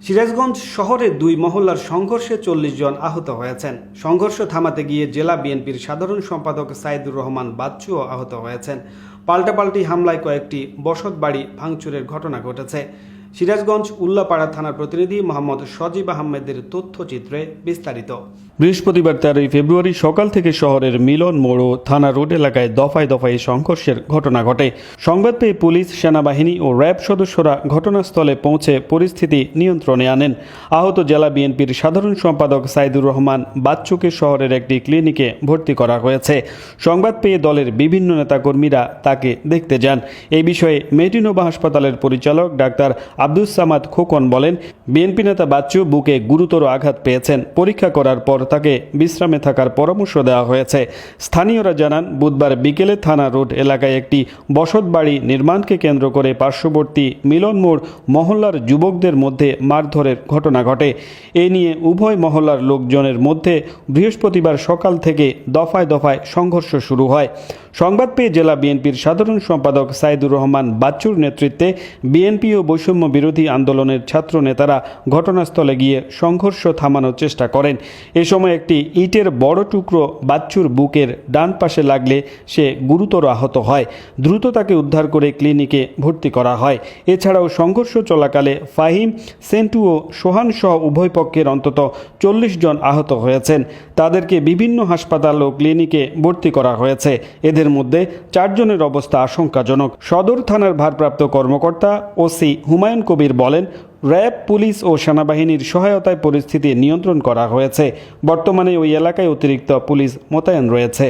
সিরাজগঞ্জ শহরে দুই মহল্লার সংঘর্ষে ৪০ জন আহত হয়েছেন। সংঘর্ষ থামাতে গিয়ে জেলা বিএনপির সাধারণ সম্পাদক সাইদুর রহমান বাচ্চুও আহত হয়েছেন। পাল্টাপাল্টি হামলায় কয়েকটি বসতবাড়ি ভাঙচুরের ঘটনা ঘটেছে। সিরাজগঞ্জ উল্লাপাড়া থানার প্রতিনিধি মোহাম্মদ সজীব আহমেদের তথ্যচিত্রে বিস্তারিত। বৃহস্পতিবার 13 ফেব্রুয়ারি সকাল থেকে শহরের মিলন মোড় ও থানা রোড এলাকায় দফায় দফায় সংঘর্ষের ঘটনা ঘটে। সংবাদ পেয়ে পুলিশ, সেনাবাহিনী ও র্যাব সদস্যরা ঘটনাস্থলে পৌঁছে পরিস্থিতি নিয়ন্ত্রণে আনেন। আহত জেলা বিএনপির সাধারণ সম্পাদক সাইদুর রহমান বাচ্চুকে শহরের একটি ক্লিনিকে ভর্তি করা হয়েছে। সংবাদ পেয়ে দলের বিভিন্ন নেতাকর্মীরা তাকে দেখতে যান। এই বিষয়ে মেডিনোভা হাসপাতালের পরিচালক ডাক্তার আব্দুস সামাদ খোকন বলেন, বিএনপি নেতা বাচ্চু বুকে গুরুতর আঘাত পেয়েছেন। পরীক্ষা করার পর তাকে বিশ্রামে থাকার পরামর্শ দেওয়া হয়েছে। স্থানীয়রা জানান, বুধবার বিকেলে থানা রোড এলাকায় একটি বসতবাড়ি নির্মাণকে কেন্দ্র করে পার্শ্ববর্তী মিলন মোড় মহল্লার যুবকদের মধ্যে মারধরের ঘটনা ঘটে। এ নিয়ে উভয় মহল্লার লোকজনের মধ্যে বৃহস্পতিবার সকাল থেকে দফায় দফায় সংঘর্ষ শুরু হয়। সংবাদ পেয়ে জেলা বিএনপির সাধারণ সম্পাদক সাইদুর রহমান বাচ্চুর নেতৃত্বে বিএনপি ও বৈষম্য বিরোধী আন্দোলনের ছাত্র নেতারা ঘটনাস্থলে গিয়ে সংঘর্ষ থামানোর চেষ্টা করেন। এ সময় একটি ইটের বড় টুকরো বাচ্চুর বুকের ডান পাশে লাগলে সে গুরুতর আহত হয়। দ্রুত তাকে উদ্ধার করে ক্লিনিকে ভর্তি করা হয়। এছাড়াও সংঘর্ষ চলাকালে ফাহিম, সেন্টু ও সোহান সহ উভয় পক্ষের অন্তত 40 জন আহত হয়েছেন। তাদেরকে বিভিন্ন হাসপাতাল ও ক্লিনিকে ভর্তি করা হয়েছে। এদের মধ্যে 4 জনের অবস্থা আশঙ্কাজনক। সদর থানার ভারপ্রাপ্ত কর্মকর্তা ওসি হুমায়ুন কবির বলেন, র্যাব, পুলিশ ও সেনাবাহিনীর সহায়তায় পরিস্থিতি নিয়ন্ত্রণ করা হয়েছে। বর্তমানে ওই এলাকায় অতিরিক্ত পুলিশ মোতায়েন রয়েছে।